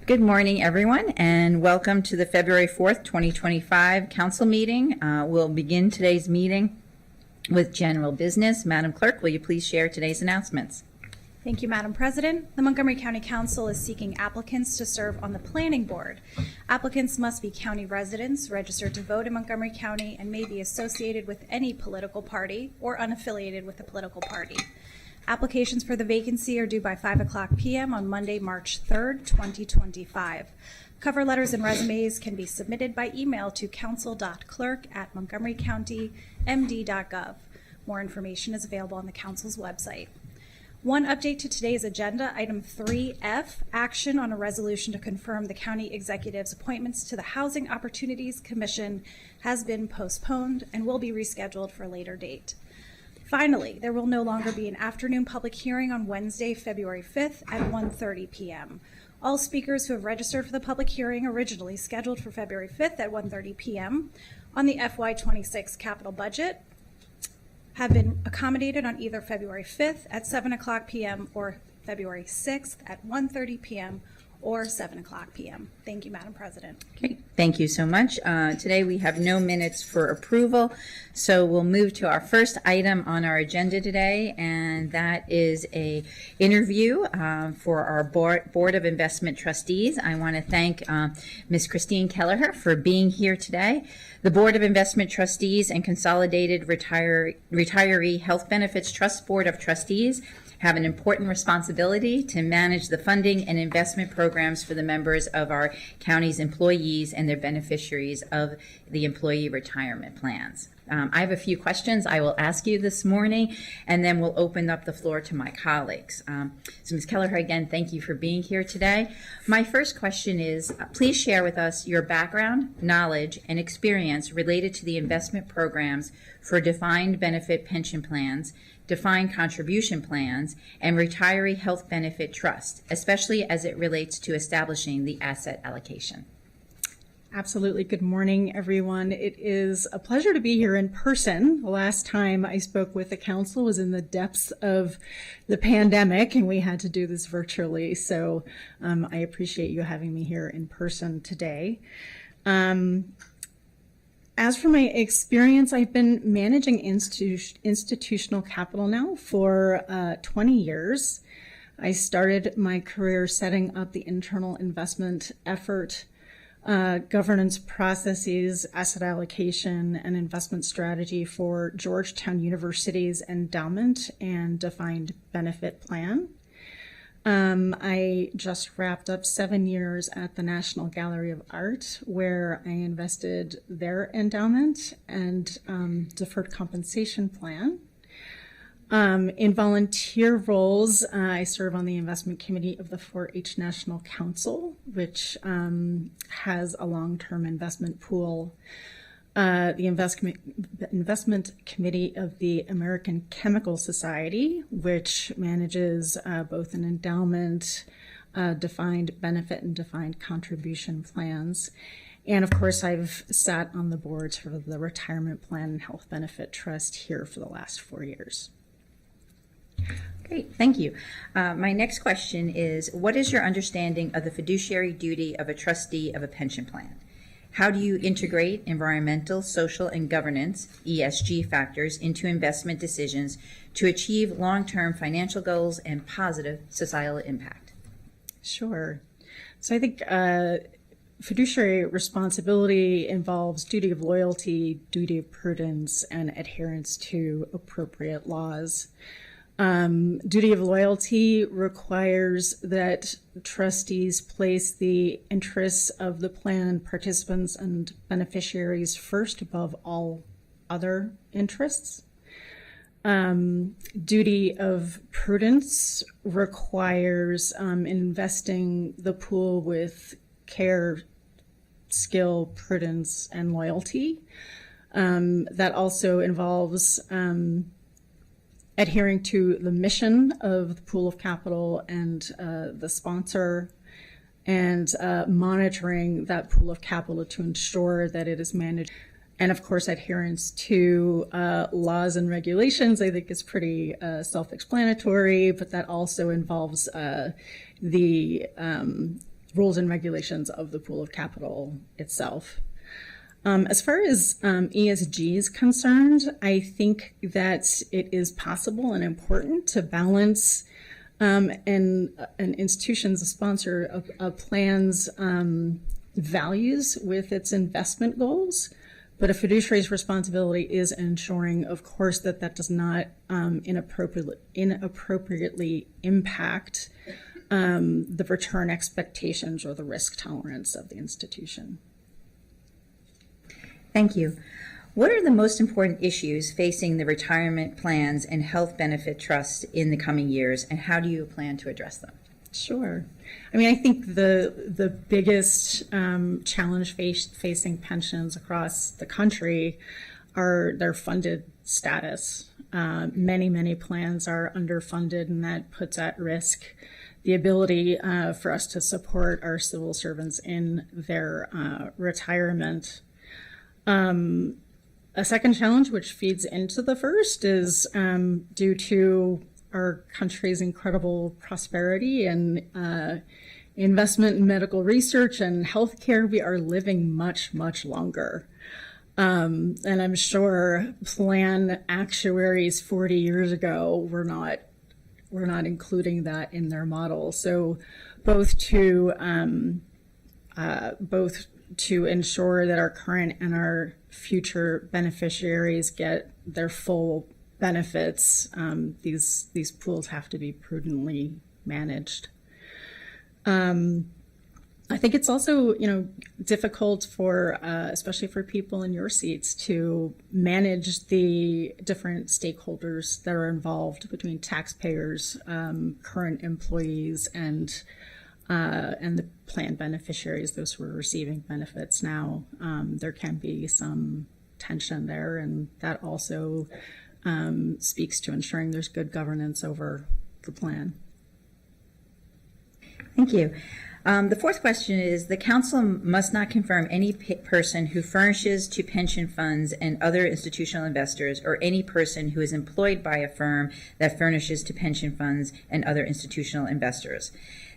Good morning, everyone, and welcome to the February 4th, 2025 Council meeting. We'll begin today's meeting with general business. Madam Clerk, will you please share today's announcements? Thank you, Madam President. The Montgomery County Council is seeking applicants to serve on the Planning Board. Applicants must be county residents, registered to vote in Montgomery County, and may be associated with any political party or unaffiliated with a political party. Applications for the vacancy are due by 5 p.m. on Monday, March 3rd, 2025. Cover letters and resumes can be submitted by email to council.clerk@montgomerycountymd.gov. More information is available on the Council's website. One update to today's agenda, item 3F, action on a resolution to confirm the county executive's appointments to the Housing Opportunities Commission has been postponed and will be rescheduled for a later date. Finally, there will no longer be an afternoon public hearing on Wednesday, February 5th at 1:30 p.m. All speakers who have registered for the public hearing originally scheduled for February 5th at 1:30 p.m. on the FY26 capital budget have been accommodated on either February 5th at 7 p.m. or February 6th at 1:30 p.m. or 7 p.m. Thank you, Madam President. Okay, thank you so much. Today we have no minutes for approval, so we'll move to our first item on our agenda today, and that is a interview for our Board of Investment Trustees. I want to thank Ms. Christine Kelleher for being here today. The Board of Investment Trustees and Consolidated Retiree Health Benefits Trust Board of Trustees have an important responsibility to manage the funding and investment programs for the members of our county's employees and their beneficiaries of the employee retirement plans. I have a few questions I will ask you this morning, and then we'll open up the floor to my colleagues. So Ms. Kelleher, again, thank you for being here today. My first question is, please share with us your background, knowledge, and experience related to the investment programs for defined benefit pension plans, defined contribution plans, and retiree health benefit trust, especially as it relates to establishing the asset allocation. Absolutely. Good morning, everyone. It is a pleasure to be here in person. The last time I spoke with the council was in the depths of the pandemic, and we had to do this virtually. So I appreciate you having me here in person today. As for my experience, I've been managing institutional capital now for 20 years. I started my career setting up the internal investment effort, governance processes, asset allocation, and investment strategy for Georgetown University's endowment and defined benefit plan. I just wrapped up 7 years at the National Gallery of Art, where I invested their endowment and deferred compensation plan. In volunteer roles, I serve on the investment committee of the 4-H National Council, which has a long-term investment pool. The investment committee of the American Chemical Society, which manages both an endowment, defined benefit, and defined contribution plans. And of course, I've sat on the boards for the Retirement Plan and Health Benefit Trust here for the last 4 years. Great, thank you. My next question is, what is your understanding of the fiduciary duty of a trustee of a pension plan? How do you integrate environmental, social, and governance, ESG factors, into investment decisions to achieve long-term financial goals and positive societal impact? Sure. So I think fiduciary responsibility involves duty of loyalty, duty of prudence, and adherence to appropriate laws. Duty of loyalty requires that trustees place the interests of the plan participants and beneficiaries first above all other interests. Duty of prudence requires investing the pool with care, skill, prudence, and loyalty. That also involves adhering to the mission of the pool of capital and the sponsor, and monitoring that pool of capital to ensure that it is managed. And of course, adherence to laws and regulations, I think, is pretty self-explanatory, but that also involves the rules and regulations of the pool of capital itself. As far as ESG is concerned, I think that it is possible and important to balance an institution's sponsor of plans values with its investment goals. But a fiduciary's responsibility is ensuring, of course, that that does not inappropriately impact the return expectations or the risk tolerance of the institution. Thank you. What are the most important issues facing the retirement plans and health benefit trusts in the coming years, and how do you plan to address them? Sure. I mean, I think the biggest challenge facing pensions across the country are their funded status. Many plans are underfunded, and that puts at risk the ability for us to support our civil servants in their retirement. A second challenge, which feeds into the first, is due to our country's incredible prosperity and investment in medical research and healthcare, we are living much longer. And I'm sure plan actuaries 40 years ago were not including that in their model. So both to ensure that our current and our future beneficiaries get their full benefits, these pools have to be prudently managed. I think it's also, difficult for, especially for people in your seats, to manage the different stakeholders that are involved between taxpayers, current employees, and the plan beneficiaries, those who are receiving benefits now. There can be some tension there, and that also speaks to ensuring there's good governance over the plan. Thank you. The fourth question is, the council must not confirm any person who furnishes to pension funds and other institutional investors, or any person who is employed by a firm that furnishes to pension funds and other institutional investors,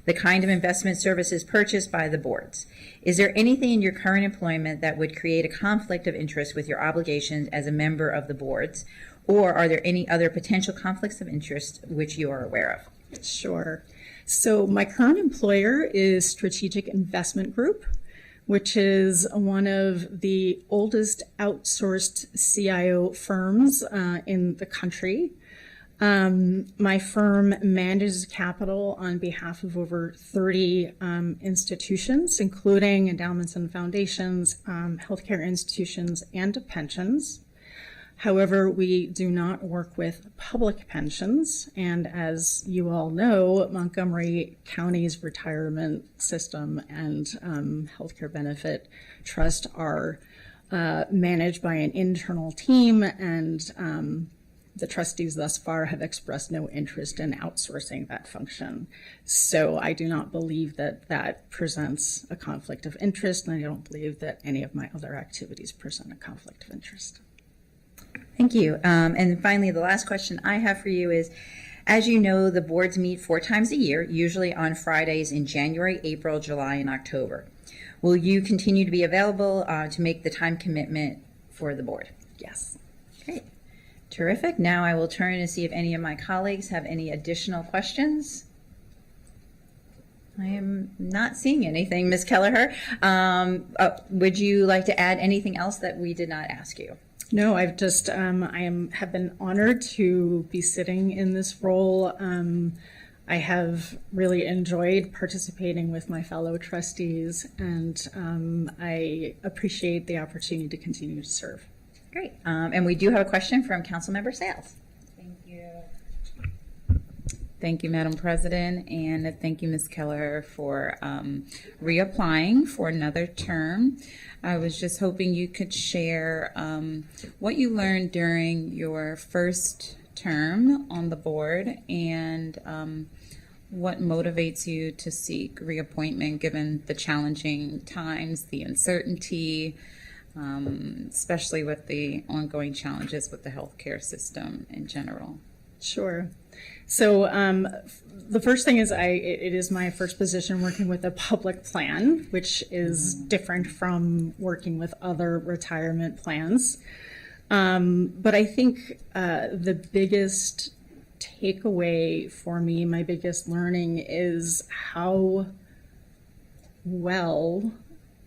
the kind of investment services purchased by the boards. Is there anything in your current employment that would create a conflict of interest with your obligations as a member of the boards, or are there any other potential conflicts of interest which you are aware of? Sure. So my current employer is Strategic Investment Group, which is one of the oldest outsourced CIO firms in the country. My firm manages capital on behalf of over 30 institutions, including endowments and foundations, healthcare institutions, and pensions. However, we do not work with public pensions, and as you all know, Montgomery County's retirement system and healthcare benefit trust are managed by an internal team, and the trustees thus far have expressed no interest in outsourcing that function. So I do not believe that that presents a conflict of interest, and I don't believe that any of my other activities present a conflict of interest. Thank you. And finally, the last question I have for you is, as you know, the boards meet 4 times a year, usually on Fridays in January, April, July, and October. Will you continue to be available to make the time commitment for the board? Yes. Great. Terrific. Now I will turn and see if any of my colleagues have any additional questions. I am not seeing anything. Ms. Kelleher, would you like to add anything else that we did not ask you? No, I've just, have been honored to be sitting in this role. I have really enjoyed participating with my fellow trustees, and I appreciate the opportunity to continue to serve. Great. And we do have a question from Councilmember Sales. Thank you. Thank you, Madam President, and thank you, Ms. Keller, for reapplying for another term. I was just hoping you could share what you learned during your first term on the board, and what motivates you to seek reappointment given the challenging times, the uncertainty, especially with the ongoing challenges with the healthcare system in general. Sure. So the first thing is it is my first position working with a public plan, which is different from working with other retirement plans. But I think the biggest takeaway for me, my biggest learning, is how well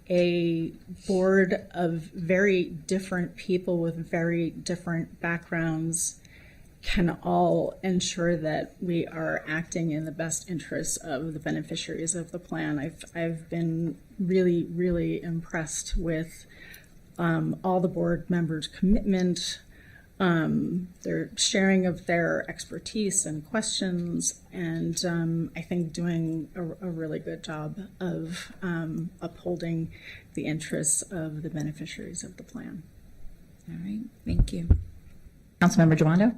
a board of very different people with very different backgrounds can all ensure that we are acting in the best interests of the beneficiaries of the plan. I've been really, really impressed with all the board members' commitment, their sharing of their expertise and questions, and I think doing a really good job of upholding the interests of the beneficiaries of the plan. All right, thank you. Councilmember Joando?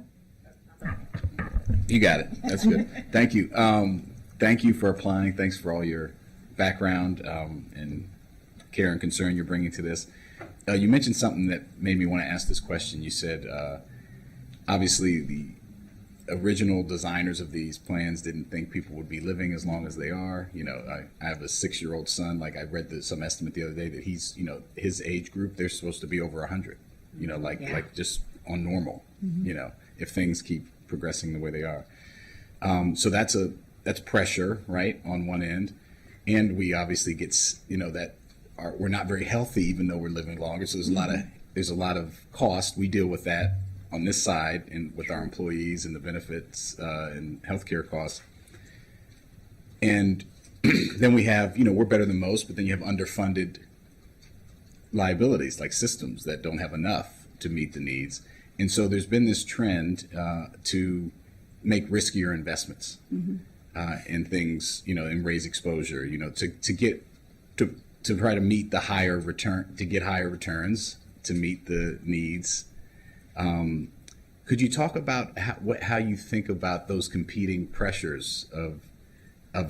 You got it. That's good. Thank you. Thank you for applying. Thanks for all your background and care and concern you're bringing to this. You mentioned something that made me want to ask this question. You said, obviously, the original designers of these plans didn't think people would be living as long as they are. You know, I have a 6-year-old son. Like, I read some estimate the other day that he's, you know, his age group, they're supposed to be over 100. You know, like just on normal. You know, if things keep progressing the way they are. So that's pressure, right, on one end, and we obviously get, you know, that we're not very healthy even though we're living longer. So there's a lot of cost. We deal with that on this side and with our employees and the benefits and healthcare costs. And then we have, you know, we're better than most, but then you have underfunded liabilities like systems that don't have enough to meet the needs. And so there's been this trend to make riskier investments in things, you know, and raise exposure, you know, to try to meet the higher return, to get higher returns, to meet the needs. Could you talk about how you think about those competing pressures of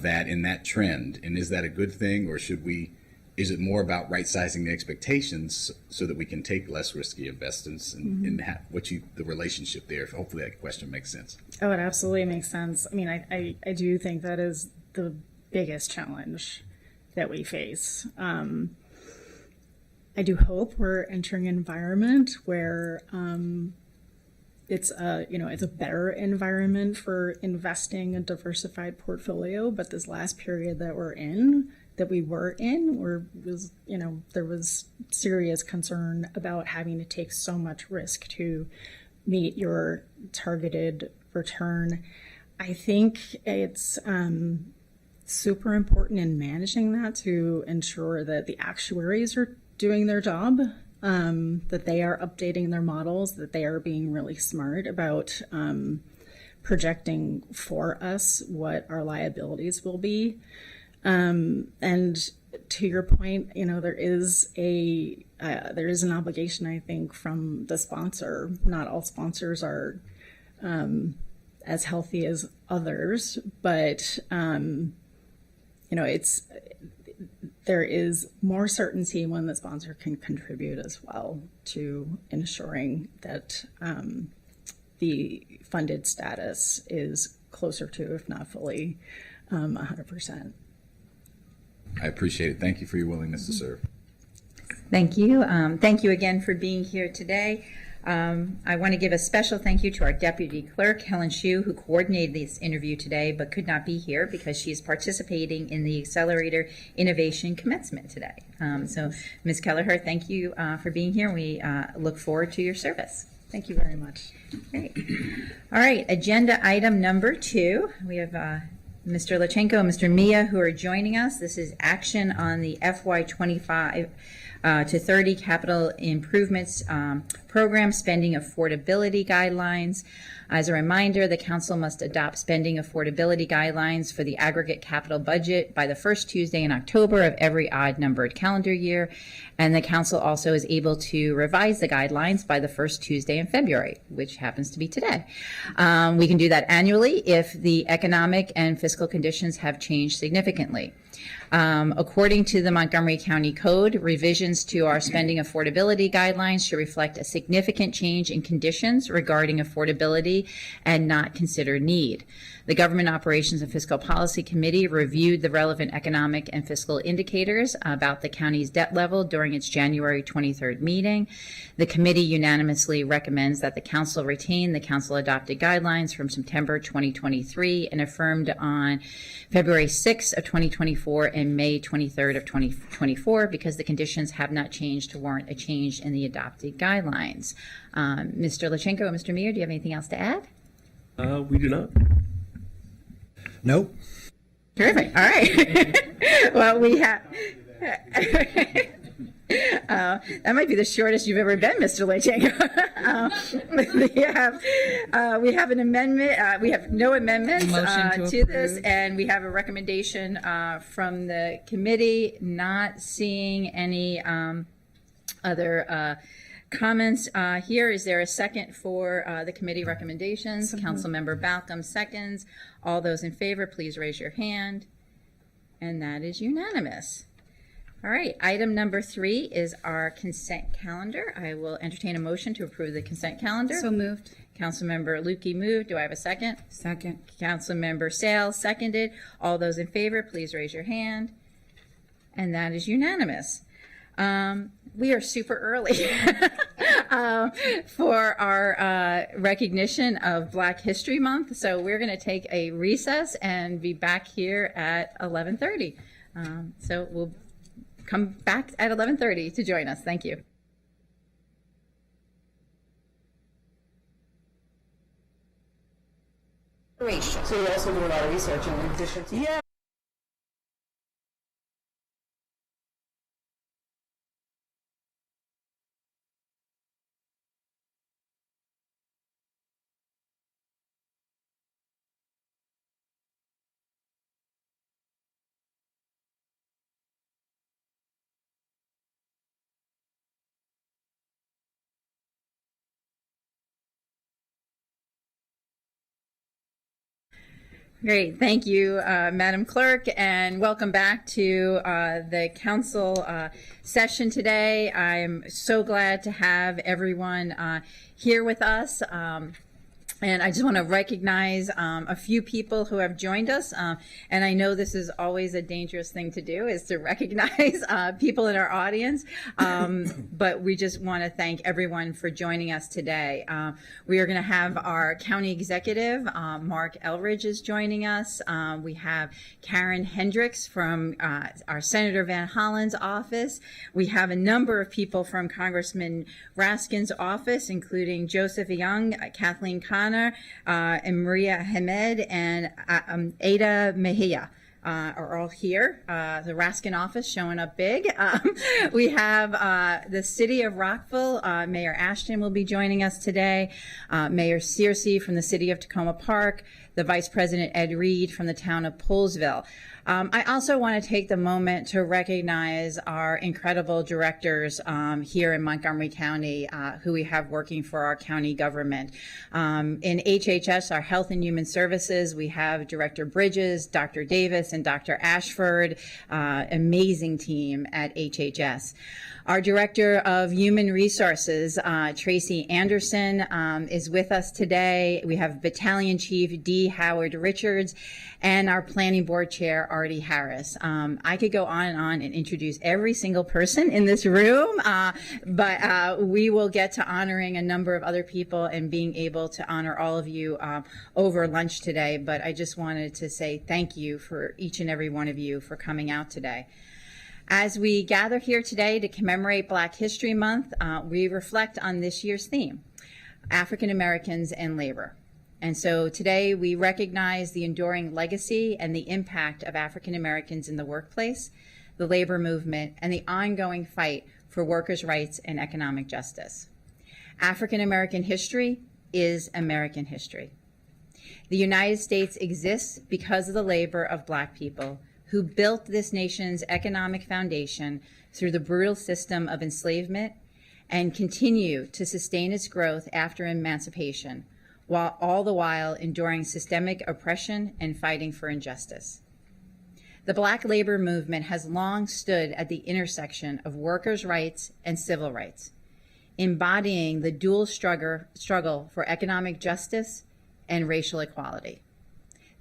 that in that trend? And is that a good thing, or is it more about right-sizing the expectations so that we can take less risky investments and the relationship there? Hopefully that question makes sense. Oh, it absolutely makes sense. I mean, I do think that is the biggest challenge that we face. I do hope we're entering an environment where it's a better environment for investing a diversified portfolio. But this last period that we were in, there was serious concern about having to take so much risk to meet your targeted return. I think it's super important in managing that to ensure that the actuaries are doing their job, that they are updating their models, that they are being really smart about projecting for us what our liabilities will be. And to your point, you know, there is an obligation, I think, from the sponsor. Not all sponsors are as healthy as others, but you know, there is more certainty when the sponsor can contribute as well to ensuring that the funded status is closer to, if not fully, 100%. I appreciate it. Thank you for your willingness to serve. Thank you. Thank you again for being here today. I want to give a special thank you to our Deputy Clerk, Helen Shue, who coordinated this interview today but could not be here because she is participating in the Accelerator Innovation Commencement today. So, Ms. Kelleher, thank you for being here. We look forward to your service. Thank you very much. Great. All right, agenda item number 2. We have Mr. Lachenko and Mr. Mia who are joining us. This is action on the FY25 to 30 capital improvements program spending affordability guidelines. As a reminder, the council must adopt spending affordability guidelines for the aggregate capital budget by the first Tuesday in October of every odd numbered calendar year. And the council also is able to revise the guidelines by the first Tuesday in February, which happens to be today. We can do that annually if the economic and fiscal conditions have changed significantly. According to the Montgomery County Code, revisions to our spending affordability guidelines should reflect a significant change in conditions regarding affordability and not consider need. The Government Operations and Fiscal Policy Committee reviewed the relevant economic and fiscal indicators about the county's debt level during its January 23rd meeting. The committee unanimously recommends that the council retain the council-adopted guidelines from September 2023 and affirmed on February 6th of 2024 and May 23rd of 2024 because the conditions have not changed to warrant a change in the adopted guidelines. Mr. Lachenko or Mr. Meir, do you have anything else to add? We do not. Nope. Terrific. All right. Well, we have. That might be the shortest you've ever been, Mr. Lachenko. We have an amendment. We have no amendments to this, approve. and we have a recommendation from the committee. Not seeing any other comments here. Is there a second for the committee recommendations? Councilmember Balcom seconds. All those in favor, please raise your hand. And that is unanimous. All right, item number 3 is our consent calendar. I will entertain a motion to approve the consent calendar. So moved. Councilmember Lukey moved. Do I have a second? Second. Councilmember Sales seconded. All those in favor, please raise your hand. And that is unanimous. We are super early for our recognition of Black History Month. So we're going to take a recess and be back here at 11:30. So we'll come back at 11:30 to join us. Thank you. So you also do a lot of research in addition to... Yeah. Great. Thank you, Madam Clerk, and welcome back to the council session today. I'm so glad to have everyone here with us. And I just want to recognize a few people who have joined us. And I know this is always a dangerous thing to do, is to recognize people in our audience. But we just want to thank everyone for joining us today. We are going to have our county executive, Mark Elridge, is joining us. We have Karen Hendricks from our Senator Van Hollen's office. We have a number of people from Congressman Raskin's office, including Joseph Young, Kathleen Connor, and Maria Hamed, and Ada Mejia. Are all here. The Raskin office showing up big. We have the City of Rockville. Mayor Ashton will be joining us today. Mayor Searcy from the City of Tacoma Park. The Vice President Ed Reed from the town of Poolesville. I also want to take the moment to recognize our incredible directors here in Montgomery County who we have working for our county government. In HHS, our Health and Human Services, we have Director Bridges, Dr. Davis, and Dr. Ashford, amazing team at HHS. Our Director of Human Resources, Tracy Anderson, is with us today. We have Battalion Chief D. Howard Richards and our Planning Board Chair, Artie Harris. I could go on and introduce every single person in this room, but we will get to honoring a number of other people and being able to honor all of you over lunch today. But I just wanted to say thank you for each and every one of you for coming out today. As we gather here today to commemorate Black History Month, we reflect on this year's theme, African Americans and labor. And so today we recognize the enduring legacy and the impact of African Americans in the workplace, the labor movement, and the ongoing fight for workers' rights and economic justice. African American history is American history. The United States exists because of the labor of Black people who built this nation's economic foundation through the brutal system of enslavement and continue to sustain its growth after emancipation, all the while enduring systemic oppression and fighting for injustice. The Black labor movement has long stood at the intersection of workers' rights and civil rights, embodying the dual struggle for economic justice and racial equality.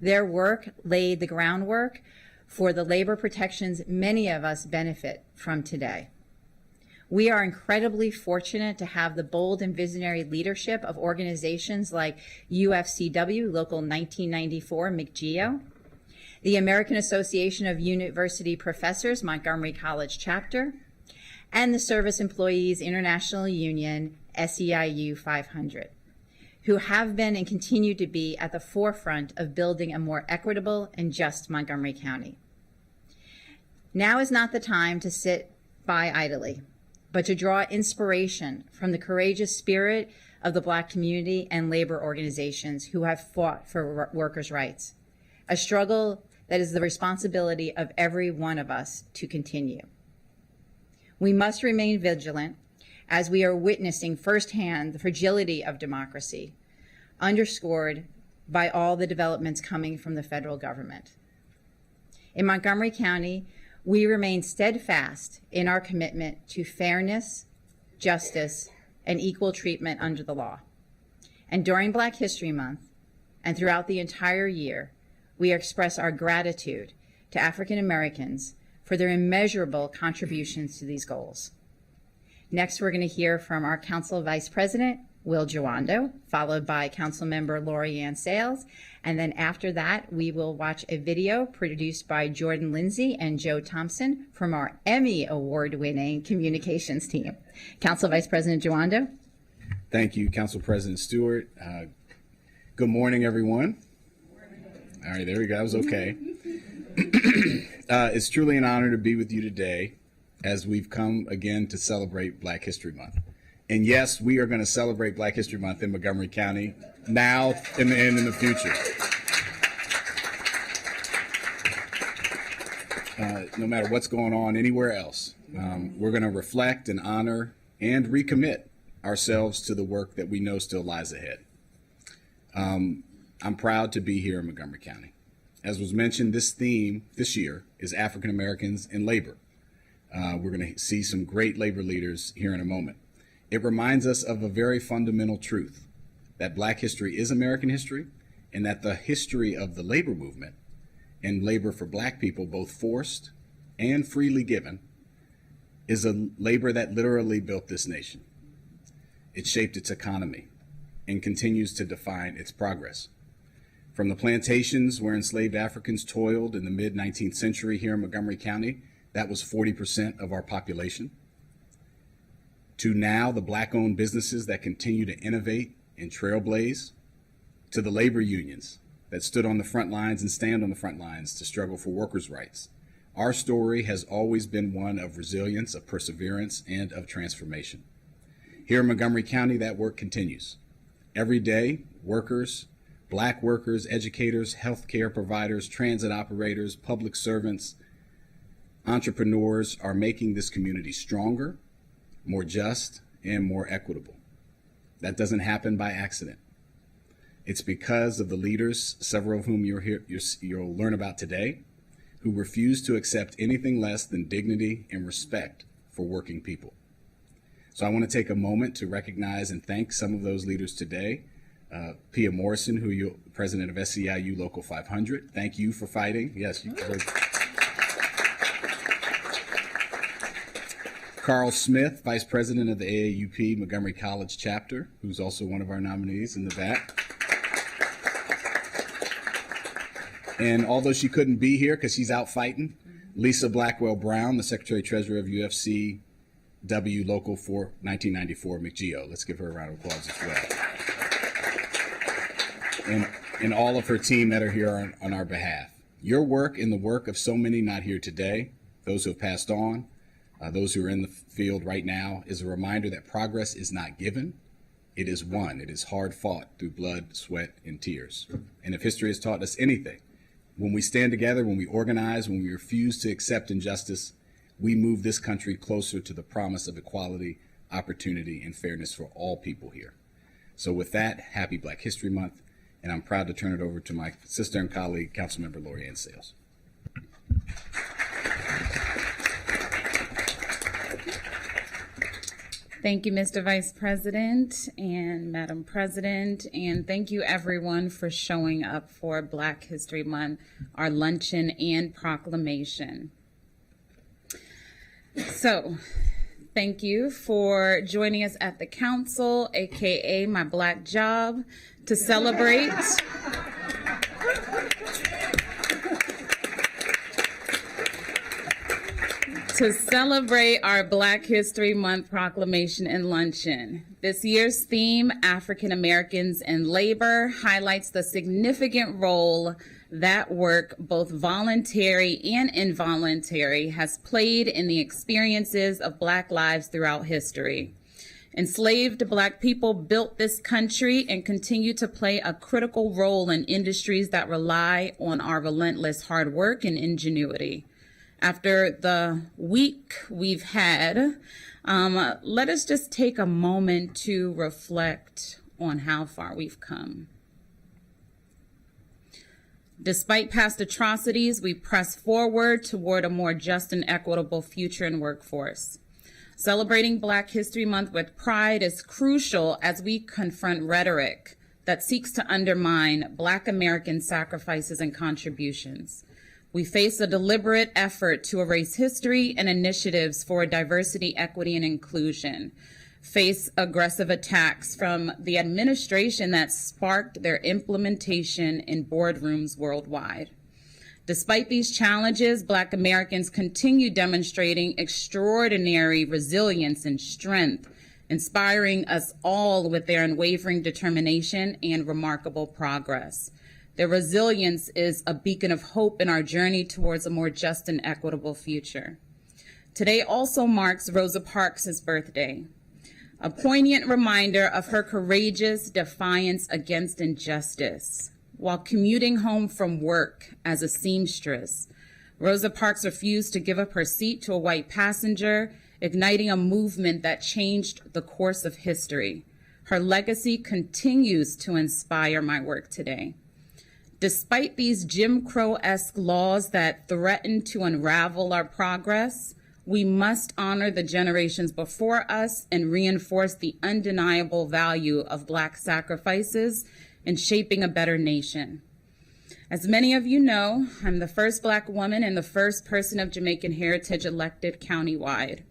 Their work laid the groundwork for the labor protections many of us benefit from today. We are incredibly fortunate to have the bold and visionary leadership of organizations like UFCW Local 1994 McGeo, the American Association of University Professors Montgomery College Chapter, and the Service Employees International Union SEIU 500, who have been and continue to be at the forefront of building a more equitable and just Montgomery County. Now is not the time to sit by idly, but to draw inspiration from the courageous spirit of the Black community and labor organizations who have fought for workers' rights, a struggle that is the responsibility of every one of us to continue. We must remain vigilant as we are witnessing firsthand the fragility of democracy, underscored by all the developments coming from the federal government. In Montgomery County, we remain steadfast in our commitment to fairness, justice, and equal treatment under the law. And during Black History Month and throughout the entire year, we express our gratitude to African Americans for their immeasurable contributions to these goals. Next, we're going to hear from our Council Vice President, Will Jawando, followed by Council Member Lori Ann Sales. And then after that, we will watch a video produced by Jordan Lindsay and Joe Thompson from our Emmy Award-winning communications team. Council Vice President Jawando. Thank you, Council President Stewart. Good morning, everyone. All right, there we go. That was okay. It's truly an honor to be with you today as we've come again to celebrate Black History Month. And yes, we are going to celebrate Black History Month in Montgomery County now and in the future. No matter what's going on anywhere else, we're going to reflect and honor and recommit ourselves to the work that we know still lies ahead. I'm proud to be here in Montgomery County. As was mentioned, this theme this year is African Americans in labor. We're going to see some great labor leaders here in a moment. It reminds us of a very fundamental truth, that Black history is American history, and that the history of the labor movement and labor for Black people, both forced and freely given, is a labor that literally built this nation. It shaped its economy and continues to define its progress. From the plantations where enslaved Africans toiled in the mid-19th century here in Montgomery County, that was 40% of our population, to now the Black-owned businesses that continue to innovate and trailblaze, to the labor unions that stood on the front lines and stand on the front lines to struggle for workers' rights. Our story has always been one of resilience, of perseverance, and of transformation. Here in Montgomery County, that work continues. Every day, workers, Black workers, educators, healthcare providers, transit operators, public servants, entrepreneurs are making this community stronger, more just, and more equitable. That doesn't happen by accident. It's because of the leaders, several of whom you'll learn about today, who refuse to accept anything less than dignity and respect for working people. So I want to take a moment to recognize and thank some of those leaders today. Pia Morrison, president of SEIU Local 500. Thank you for fighting. Yes, you heard. Carl Smith, vice president of the AAUP Montgomery College Chapter, who's also one of our nominees in the back. And although she couldn't be here because she's out fighting, Lisa Blackwell Brown, the secretary treasurer of UFCW Local 1994 McGeo. Let's give her a round of applause as well. And all of her team that are here on our behalf. Your work and the work of so many not here today, those who have passed on, those who are in the field right now, is a reminder that progress is not given, it is won. It is hard fought through blood, sweat, and tears. And if history has taught us anything, when we stand together, when we organize, when we refuse to accept injustice, we move this country closer to the promise of equality, opportunity, and fairness for all people here. So with that, happy Black History Month. And I'm proud to turn it over to my sister and colleague, Councilmember Lori Ann Sales. Thank you, Mr. Vice President and Madam President, and thank you everyone for showing up for Black History Month, our luncheon and proclamation. So, thank you for joining us at the council, aka my black job, to celebrate our Black History Month proclamation and luncheon. This year's theme, African Americans and Labor, highlights the significant role that work, both voluntary and involuntary, has played in the experiences of Black lives throughout history. Enslaved Black people built this country and continue to play a critical role in industries that rely on our relentless hard work and ingenuity. After the week we've had, let us just take a moment to reflect on how far we've come. Despite past atrocities, we press forward toward a more just and equitable future and workforce. Celebrating Black History Month with pride is crucial as we confront rhetoric that seeks to undermine Black American sacrifices and contributions. We face a deliberate effort to erase history and initiatives for diversity, equity, and inclusion, face aggressive attacks from the administration that sparked their implementation in boardrooms worldwide. Despite these challenges, Black Americans continue demonstrating extraordinary resilience and strength, inspiring us all with their unwavering determination and remarkable progress. Their resilience is a beacon of hope in our journey towards a more just and equitable future. Today also marks Rosa Parks' birthday, a poignant reminder of her courageous defiance against injustice. While commuting home from work as a seamstress, Rosa Parks refused to give up her seat to a white passenger, igniting a movement that changed the course of history. Her legacy continues to inspire my work today. Despite these Jim Crow-esque laws that threaten to unravel our progress, we must honor the generations before us and reinforce the undeniable value of Black sacrifices in shaping a better nation. As many of you know, I'm the first Black woman and the first person of Jamaican heritage elected countywide,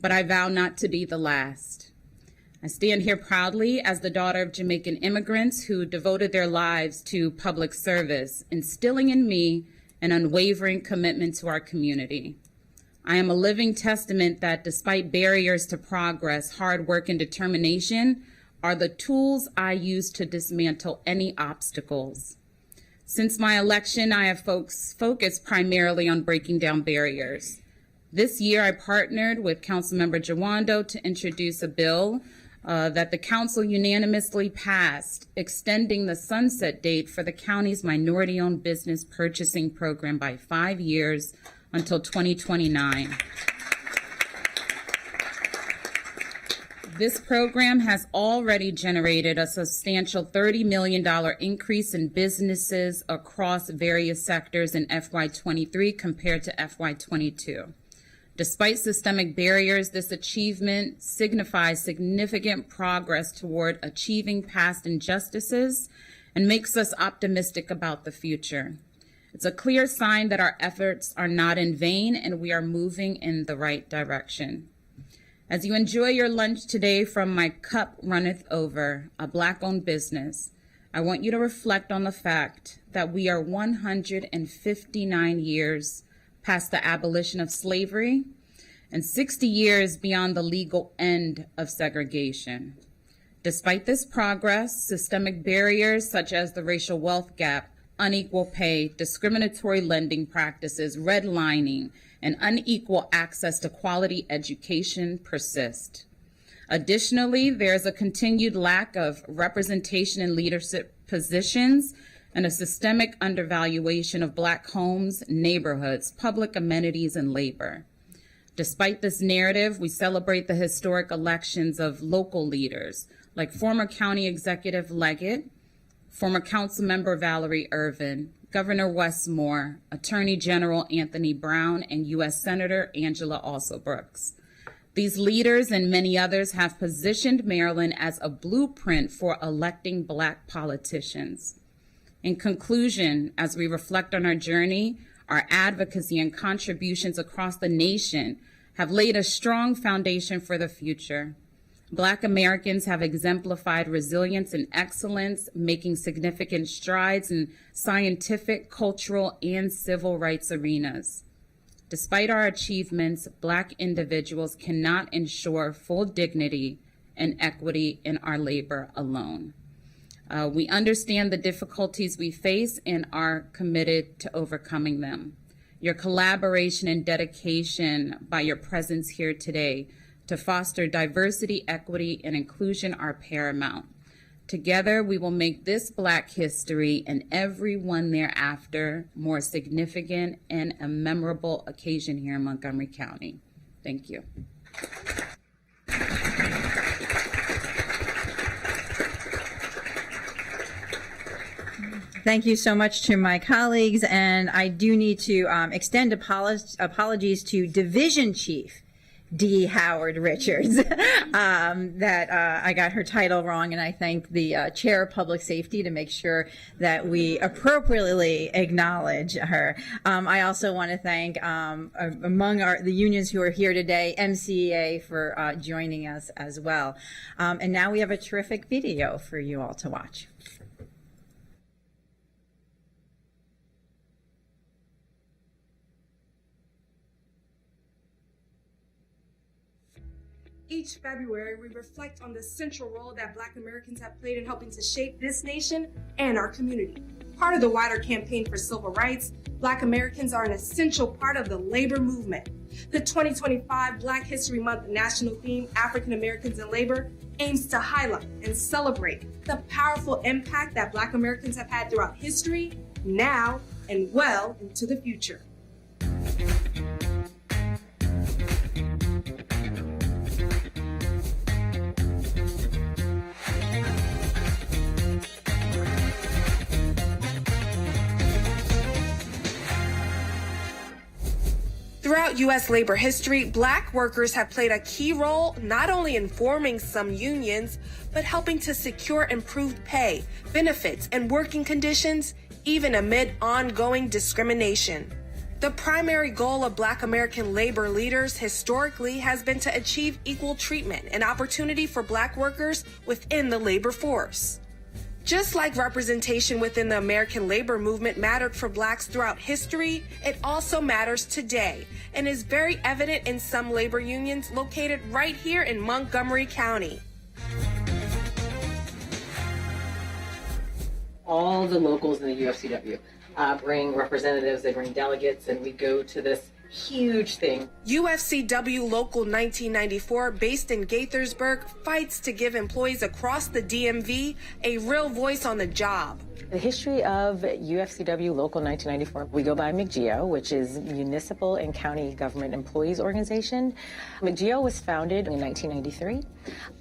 but I vow not to be the last. I stand here proudly as the daughter of Jamaican immigrants who devoted their lives to public service, instilling in me an unwavering commitment to our community. I am a living testament that despite barriers to progress, hard work and determination are the tools I use to dismantle any obstacles. Since my election, I have focused primarily on breaking down barriers. This year, I partnered with Councilmember Jawando to introduce a bill that the council unanimously passed, extending the sunset date for the county's minority-owned business purchasing program by 5 years until 2029. This program has already generated a substantial $30 million increase in businesses across various sectors in FY23 compared to FY22. Despite systemic barriers, this achievement signifies significant progress toward achieving past injustices and makes us optimistic about the future. It's a clear sign that our efforts are not in vain and we are moving in the right direction. As you enjoy your lunch today from My Cup Runneth Over, a Black-owned business, I want you to reflect on the fact that we are 159 years past the abolition of slavery and 60 years beyond the legal end of segregation. Despite this progress, systemic barriers such as the racial wealth gap, unequal pay, discriminatory lending practices, redlining, and unequal access to quality education persist. Additionally, there's a continued lack of representation in leadership positions and a systemic undervaluation of Black homes, neighborhoods, public amenities, and labor. Despite this narrative, we celebrate the historic elections of local leaders like former County Executive Leggett, former Council Member Valerie Irvin, Governor Wes Moore, Attorney General Anthony Brown, and U.S. Senator Angela Brooks. These leaders and many others have positioned Maryland as a blueprint for electing Black politicians. In conclusion, as we reflect on our journey, our advocacy and contributions across the nation have laid a strong foundation for the future. Black Americans have exemplified resilience and excellence, making significant strides in scientific, cultural, and civil rights arenas. Despite our achievements, Black individuals cannot ensure full dignity and equity in our labor alone. We understand the difficulties we face and are committed to overcoming them. Your collaboration and dedication by your presence here today to foster diversity, equity, and inclusion are paramount. Together, we will make this Black history and every one thereafter more significant and a memorable occasion here in Montgomery County. Thank you. Thank you so much to my colleagues, and I do need to extend apologies to Division Chief D. Howard Richards, that I got her title wrong, and I thank the Chair of Public Safety to make sure that we appropriately acknowledge her. I also want to thank, among the unions who are here today, MCEA for joining us as well. And now we have a terrific video for you all to watch. Each February, we reflect on the central role that Black Americans have played in helping to shape this nation and our community. Part of the wider campaign for civil rights, Black Americans are an essential part of the labor movement. The 2025 Black History Month national theme, African Americans in Labor, aims to highlight and celebrate the powerful impact that Black Americans have had throughout history, now, and well into the future. Throughout U.S. labor history, Black workers have played a key role not only in forming some unions, but helping to secure improved pay, benefits, and working conditions, even amid ongoing discrimination. The primary goal of Black American labor leaders historically has been to achieve equal treatment and opportunity for Black workers within the labor force. Just like representation within the American labor movement mattered for Blacks throughout history, it also matters today and is very evident in some labor unions located right here in Montgomery County. All the locals in the UFCW bring representatives, they bring delegates, and we go to this huge thing. UFCW Local 1994, based in Gaithersburg, fights to give employees across the DMV a real voice on the job. The history of UFCW Local 1994, we go by McGEO, which is Municipal and County Government Employees Organization. McGEO was founded in 1993.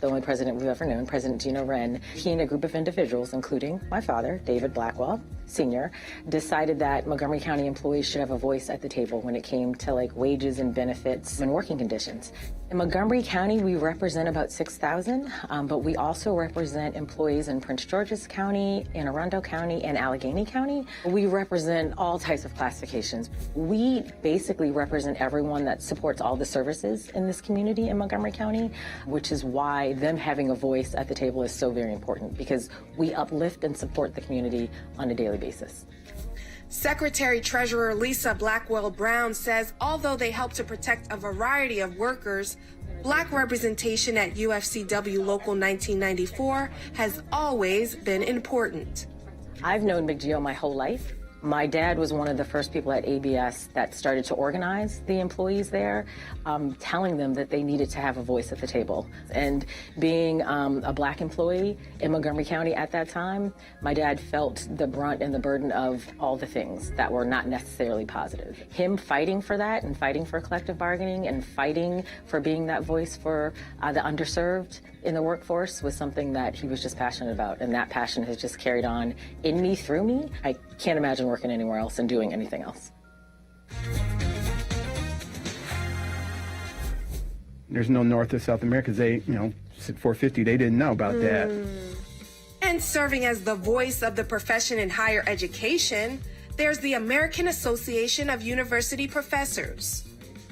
The only president we've ever known, President Gino Wren, he and a group of individuals, including my father, David Blackwell, Sr., decided that Montgomery County employees should have a voice at the table when it came to wages and benefits and working conditions. In Montgomery County, we represent about 6,000, but we also represent employees in Prince George's County, Anne Arundel County, and Allegheny County. We represent all types of classifications. We basically represent everyone that supports all the services in this community in Montgomery County, which is why them having a voice at the table is so very important, because we uplift and support the community on a daily basis. Secretary-Treasurer Lisa Blackwell Brown says although they help to protect a variety of workers, Black representation at UFCW Local 1994 has always been important. I've known McGEO my whole life. My dad was one of the first people at ABS that started to organize the employees there, telling them that they needed to have a voice at the table. And being a Black employee in Montgomery County at that time, my dad felt the brunt and the burden of all the things that were not necessarily positive. Him fighting for that and fighting for collective bargaining and fighting for being that voice for the underserved in the workforce was something that he was just passionate about, and that passion has just carried on in me, through me. I Can't imagine working anywhere else and doing anything else. There's no North or South America. They, 450, they didn't know about that. And serving as the voice of the profession in higher education, there's the American Association of University Professors.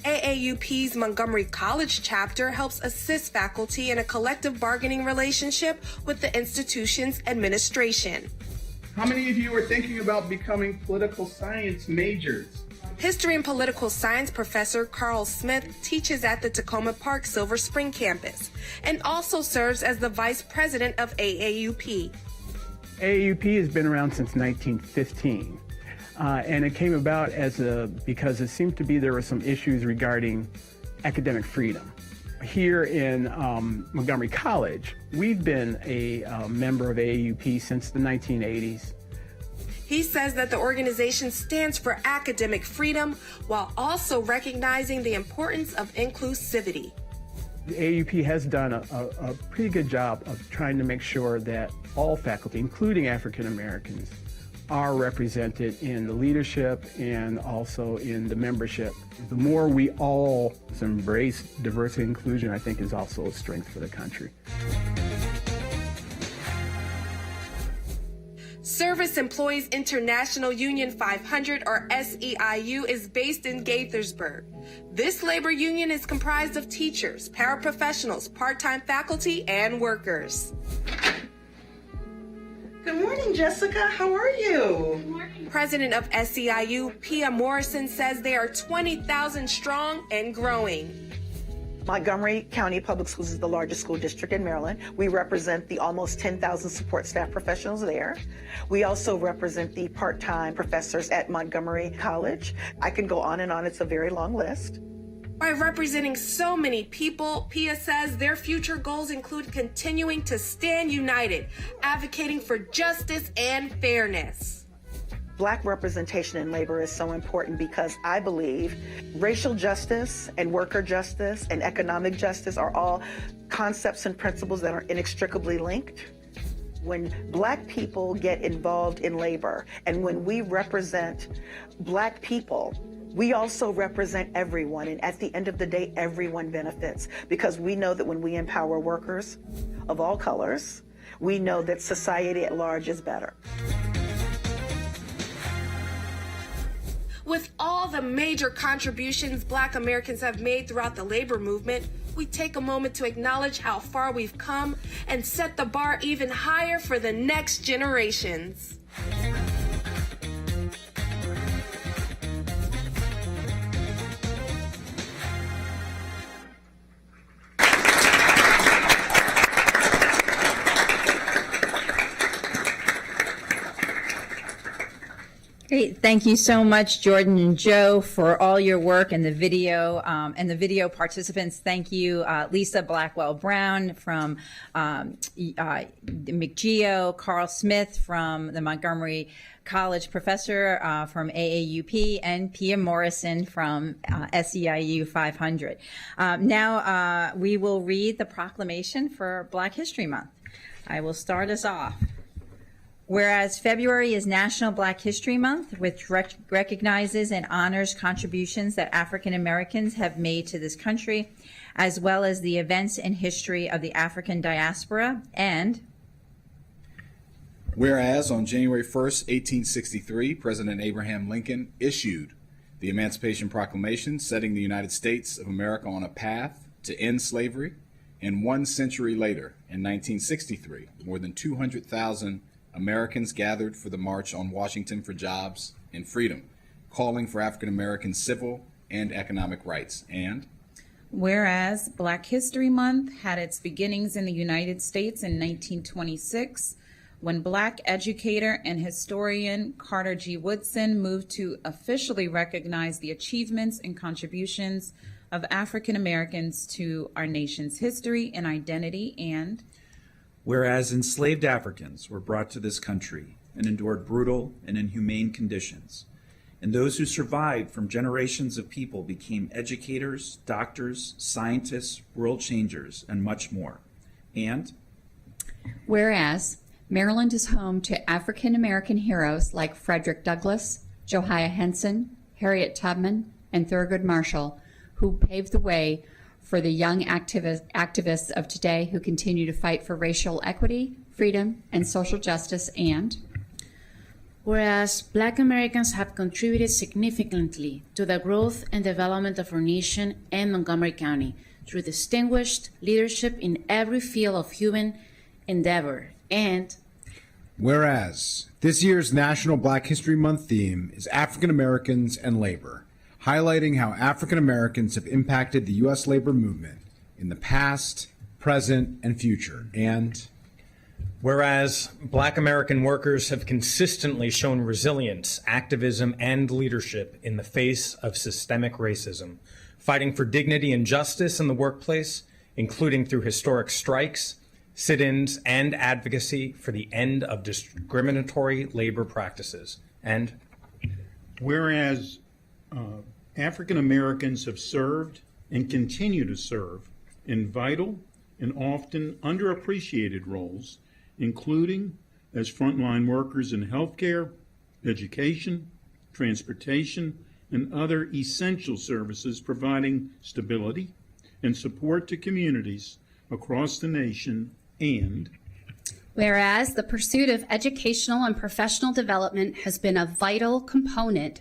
AAUP's Montgomery College chapter helps assist faculty in a collective bargaining relationship with the institution's administration. How many of you are thinking about becoming political science majors? History and political science professor Carl Smith teaches at the Tacoma Park Silver Spring campus and also serves as the vice president of AAUP. AAUP has been around since 1915, and it came about because it seemed to be there were some issues regarding academic freedom. Here in Montgomery College, we've been a member of AAUP since the 1980s. He says that the organization stands for academic freedom while also recognizing the importance of inclusivity. The AAUP has done a pretty good job of trying to make sure that all faculty, including African Americans, are represented in the leadership and also in the membership. The more we all embrace diversity and inclusion, I think is also a strength for the country. Service Employees International Union 500, or SEIU, is based in Gaithersburg. This labor union is comprised of teachers, paraprofessionals, part-time faculty, and workers. Good morning, Jessica. How are you? Good morning. President of SEIU, Pia Morrison, says they are 20,000 strong and growing. Montgomery County Public Schools is the largest school district in Maryland. We represent the almost 10,000 support staff professionals there. We also represent the part-time professors at Montgomery College. I can go on and on. It's a very long list. By representing so many people, Pia says their future goals include continuing to stand united, advocating for justice and fairness. Black representation in labor is so important because I believe racial justice and worker justice and economic justice are all concepts and principles that are inextricably linked. When Black people get involved in labor and when we represent Black people, we also represent everyone, and at the end of the day, everyone benefits, because we know that when we empower workers of all colors, we know that society at large is better. With all the major contributions Black Americans have made throughout the labor movement, we take a moment to acknowledge how far we've come and set the bar even higher for the next generations. Great. Thank you so much, Jordan and Joe, for all your work and the video participants. Thank you, Lisa Blackwell-Brown from McGeo, Carl Smith from the Montgomery College professor from AAUP, and Pia Morrison from SEIU 500. Now we will read the proclamation for Black History Month. I will start us off. Whereas February is National Black History Month, which recognizes and honors contributions that African Americans have made to this country, as well as the events and history of the African diaspora, and whereas on January 1st, 1863, President Abraham Lincoln issued the Emancipation Proclamation, setting the United States of America on a path to end slavery, and 1 century later, in 1963, more than 200,000 Americans gathered for the March on Washington for Jobs and Freedom, calling for African American civil and economic rights. And whereas Black History Month had its beginnings in the United States in 1926, when Black educator and historian Carter G. Woodson moved to officially recognize the achievements and contributions of African Americans to our nation's history and identity. And whereas enslaved Africans were brought to this country and endured brutal and inhumane conditions, and those who survived from generations of people became educators, doctors, scientists, world changers, and much more. And whereas Maryland is home to African American heroes like Frederick Douglass, Josiah Henson, Harriet Tubman, and Thurgood Marshall, who paved the way for the young activists of today who continue to fight for racial equity, freedom, and social justice. And whereas Black Americans have contributed significantly to the growth and development of our nation and Montgomery County through distinguished leadership in every field of human endeavor. And whereas this year's National Black History Month theme is African Americans and labor, highlighting how African Americans have impacted the U.S. labor movement in the past, present, and future. And whereas Black American workers have consistently shown resilience, activism, and leadership in the face of systemic racism, fighting for dignity and justice in the workplace, including through historic strikes, sit-ins, and advocacy for the end of discriminatory labor practices. And whereas African Americans have served and continue to serve in vital and often underappreciated roles, including as frontline workers in healthcare, education, transportation, and other essential services providing stability and support to communities across the nation. And whereas the pursuit of educational and professional development has been a vital component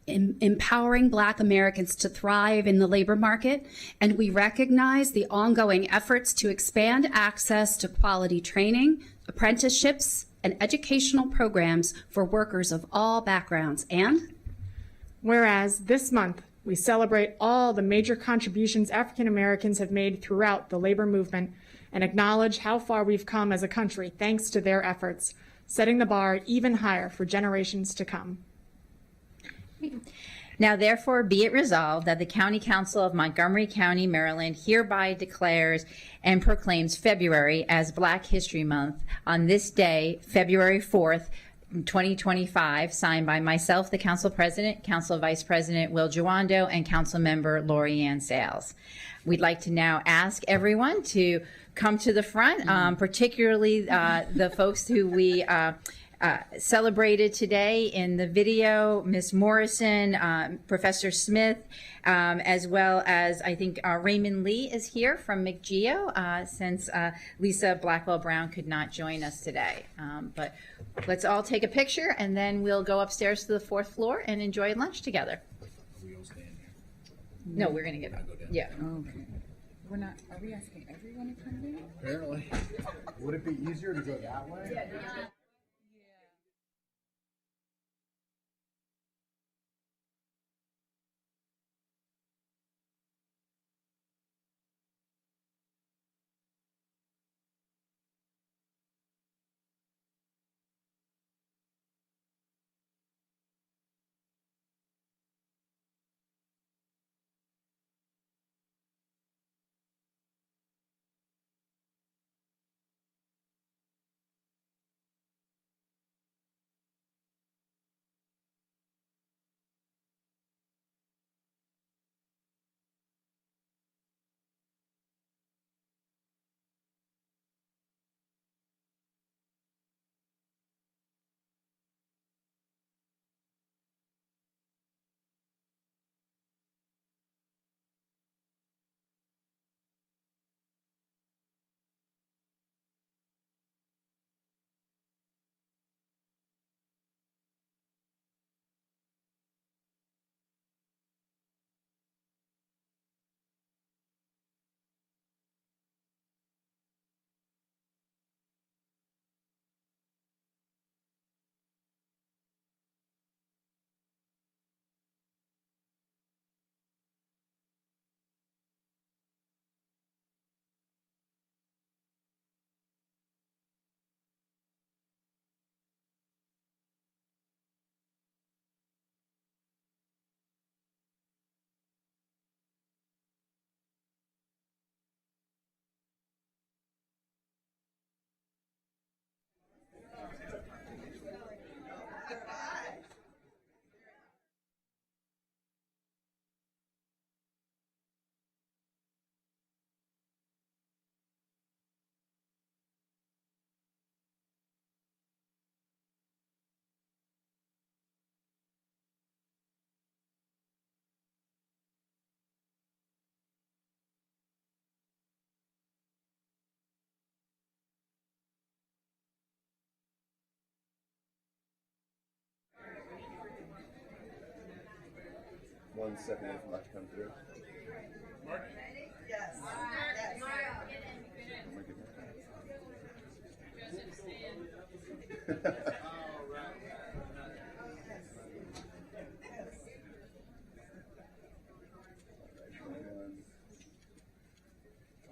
in empowering Black Americans to thrive in the labor market, and we recognize the ongoing efforts to expand access to quality training, apprenticeships, and educational programs for workers of all backgrounds. And whereas this month we celebrate all the major contributions African Americans have made throughout the labor movement and acknowledge how far we've come as a country thanks to their efforts, setting the bar even higher for generations to come. Now, therefore, be it resolved that the County Council of Montgomery County, Maryland, hereby declares and proclaims February as Black History Month on this day, February 4th, 2025, signed by myself, the Council President, Council Vice President Will Jawando, and Council Member Lori Ann Sales. We'd like to now ask everyone to come to the front, particularly the folks who we celebrated today in the video, Ms. Morrison, Professor Smith, as well as I think Raymond Lee is here from McGeo, since Lisa Blackwell Brown could not join us today. But let's all take a picture and then we'll go upstairs to the 4th floor and enjoy lunch together. No, we're going to get, yeah. Okay. We're not, are we asking everyone to come down? apparently, would it be easier to go that way? Yeah. 1 second if I'm about to come through. Yes.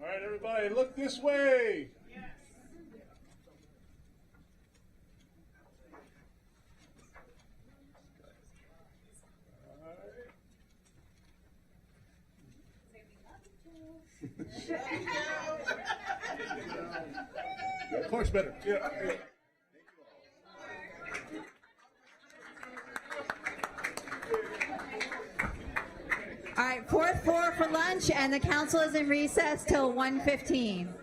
All right, everybody, look this way. Clock's better. Yeah. All right, fourth floor for lunch, and the council is in recess till 1:15.